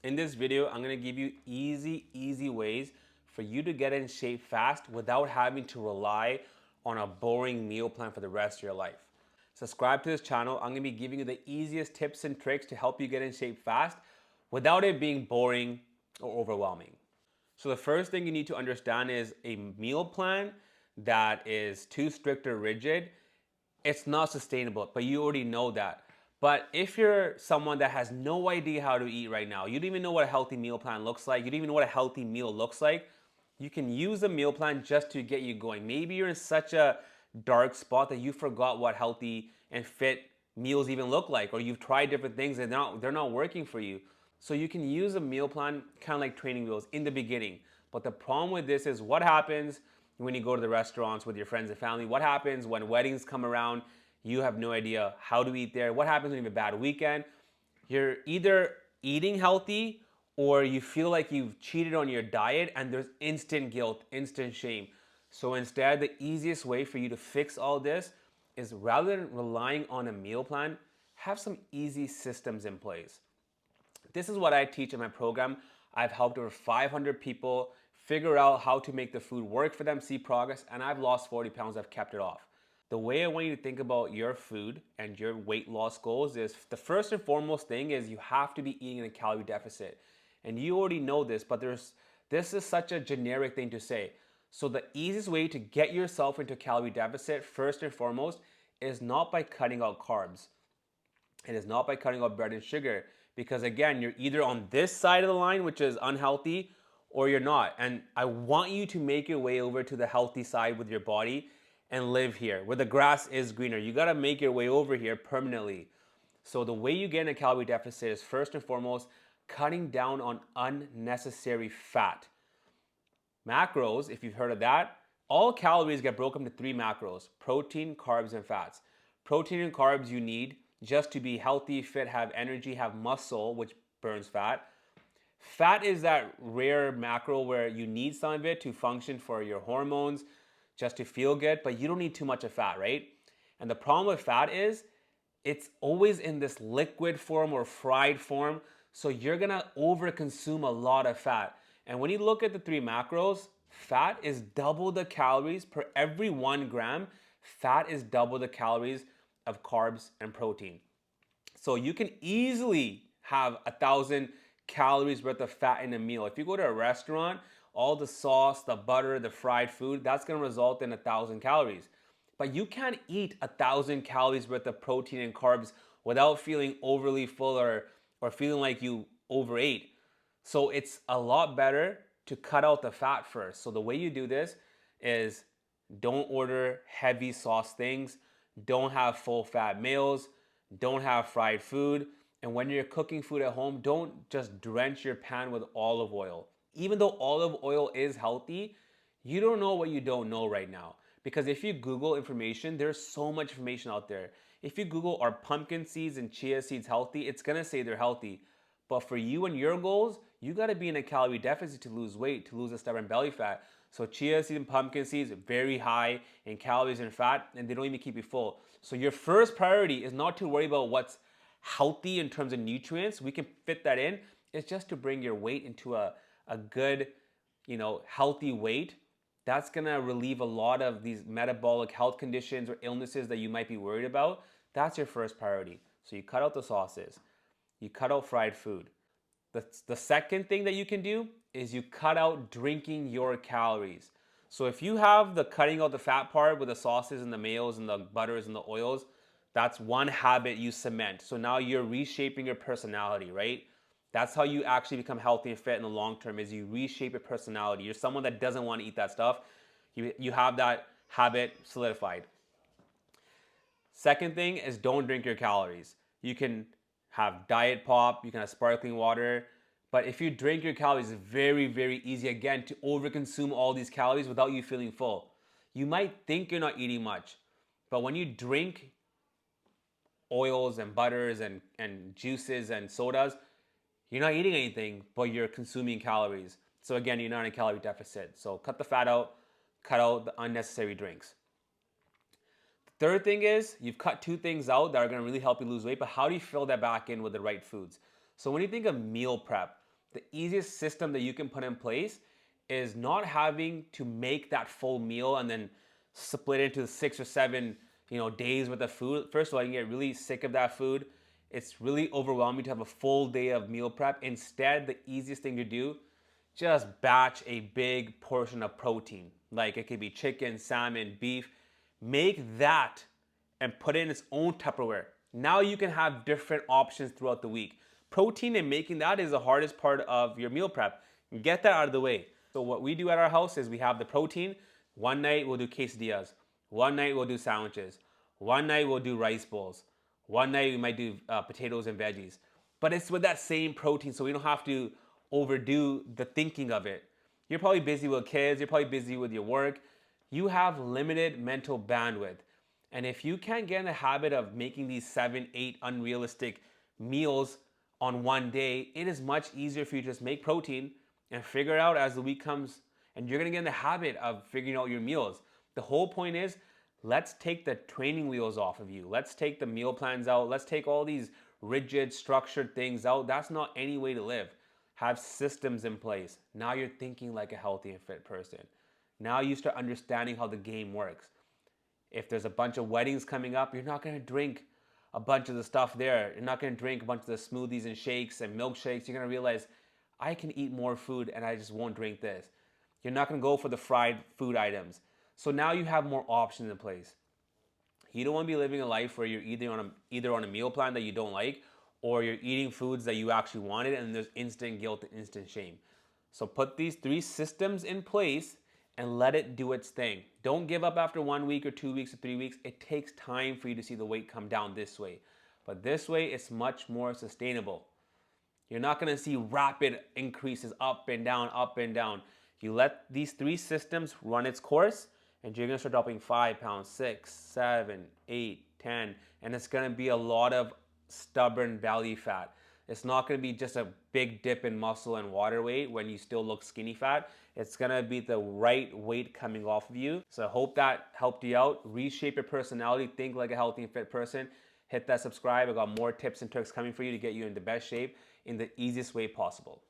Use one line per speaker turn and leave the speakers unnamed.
In this video, I'm gonna give you easy ways for you to get in shape fast without having to rely on a boring meal plan for the rest of your life. Subscribe to this channel. I'm gonna be giving you the easiest tips and tricks to help you get in shape fast without it being boring or overwhelming. So the first thing you need to understand is a meal plan that is too strict or rigid, it's not sustainable, but you already know that. But if you're someone that has no idea how to eat right now, you don't even know what a healthy meal plan looks like, you don't even know what a healthy meal looks like, you can use a meal plan just to get you going. Maybe you're in such a dark spot that you forgot what healthy and fit meals even look like, or you've tried different things and they're not working for you. So you can use a meal plan kind of like training wheels in the beginning. But the problem with this is what happens when you go to the restaurants with your friends and family? What happens when weddings come around? You have no idea how to eat there. What happens when you have a bad weekend? You're either eating healthy or you feel like you've cheated on your diet and there's instant guilt, instant shame. So instead, the easiest way for you to fix all this is rather than relying on a meal plan, have some easy systems in place. This is what I teach in my program. I've helped over 500 people figure out how to make the food work for them, see progress, and I've lost 40 pounds. I've kept it off. The way I want you to think about your food and your weight loss goals is the first and foremost thing is you have to be eating in a calorie deficit. And you already know this, but this is such a generic thing to say. So the easiest way to get yourself into a calorie deficit, first and foremost, is not by cutting out carbs. It is not by cutting out bread and sugar, because again, you're either on this side of the line, which is unhealthy, or you're not. And I want you to make your way over to the healthy side with your body and live here where the grass is greener. You got to make your way over here permanently. So the way you get in a calorie deficit is first and foremost cutting down on unnecessary fat. Macros, if you've heard of that, all calories get broken into three macros: protein, carbs, and fats. Protein and carbs you need just to be healthy, fit, have energy, have muscle, which burns fat. Fat is that rare macro where you need some of it to function for your hormones, just to feel good, but you don't need too much of fat, right? And the problem with fat is it's always in this liquid form or fried form, so you're gonna overconsume a lot of fat. And when you look at the three macros, fat is double the calories per every 1 gram. Fat is double the calories of carbs and protein. So you can easily have 1,000 calories worth of fat in a meal. If you go to a restaurant, all the sauce, the butter, the fried food, that's gonna result in 1,000 calories. But you can't eat 1,000 calories worth of protein and carbs without feeling overly full or feeling like you overate. So it's a lot better to cut out the fat first. So the way you do this is don't order heavy sauce things, don't have full fat meals, don't have fried food. And when you're cooking food at home, don't just drench your pan with olive oil. Even though olive oil is healthy, you don't know what you don't know right now. Because if you Google information, there's so much information out there. If you Google are pumpkin seeds and chia seeds healthy, it's gonna say they're healthy. But for you and your goals, you gotta be in a calorie deficit to lose weight, to lose a stubborn belly fat. So chia seeds and pumpkin seeds are very high in calories and fat, and they don't even keep you full. So your first priority is not to worry about what's healthy in terms of nutrients. We can fit that in. It's just to bring your weight into a good, healthy weight. That's gonna relieve a lot of these metabolic health conditions or illnesses that you might be worried about. That's your first priority. So you cut out the sauces, you cut out fried food. The second thing that you can do is you cut out drinking your calories. So if you have the cutting out the fat part with the sauces and the mayos and the butters and the oils, that's one habit you cement. So now you're reshaping your personality, right? That's how you actually become healthy and fit in the long term is you reshape your personality. You're someone that doesn't want to eat that stuff. You have that habit solidified. Second thing is don't drink your calories. You can have diet pop, you can have sparkling water, but if you drink your calories, it's very easy again to overconsume all these calories without you feeling full. You might think you're not eating much, but when you drink oils and butters and juices and sodas, you're not eating anything, but you're consuming calories. So again, you're not in a calorie deficit. So cut the fat out, cut out the unnecessary drinks. The third thing is you've cut two things out that are going to really help you lose weight, but how do you fill that back in with the right foods? So when you think of meal prep, The easiest system that you can put in place is not having to make that full meal and then split it into 6 or 7 days worth of food. First of all, you get really sick of that food. It's really overwhelming to have a full day of meal prep. Instead, the easiest thing to do, just batch a big portion of protein. Like it could be chicken, salmon, beef. Make that and put it in its own Tupperware. Now you can have different options throughout the week. Protein and making that is the hardest part of your meal prep. Get that out of the way. So what we do at our house is we have the protein. One night we'll do quesadillas. One night we'll do sandwiches. One night we'll do rice bowls. One night we might do potatoes and veggies. But it's with that same protein, so we don't have to overdo the thinking of it. You're probably busy with kids. You're probably busy with your work. You have limited mental bandwidth. And if you can't get in the habit of making these 7, 8 unrealistic meals on one day, it is much easier for you to just make protein and figure it out as the week comes. And you're gonna get in the habit of figuring out your meals. The whole point is, let's take the training wheels off of you. Let's take the meal plans out. Let's take all these rigid, structured things out. That's not any way to live. Have systems in place. Now you're thinking like a healthy and fit person. Now you start understanding how the game works. If there's a bunch of weddings coming up, you're not gonna drink a bunch of the stuff there. You're not gonna drink a bunch of the smoothies and shakes and milkshakes. You're gonna realize, I can eat more food and I just won't drink this. You're not gonna go for the fried food items. So now you have more options in place. You don't wanna be living a life where you're either on a meal plan that you don't like, or you're eating foods that you actually wanted and there's instant guilt and instant shame. So put these 3 systems in place and let it do its thing. Don't give up after 1 week or 2 weeks or 3 weeks. It takes time for you to see the weight come down this way. But this way, it's much more sustainable. You're not gonna see rapid increases up and down, up and down. You let these 3 systems run its course, and you're gonna start dropping 5 pounds, 6, 7, 8, 10, and it's gonna be a lot of stubborn belly fat. It's not gonna be just a big dip in muscle and water weight when you still look skinny fat. It's gonna be the right weight coming off of you. So I hope that helped you out. Reshape your personality, think like a healthy and fit person. Hit that subscribe. I got more tips and tricks coming for you to get you in the best shape in the easiest way possible.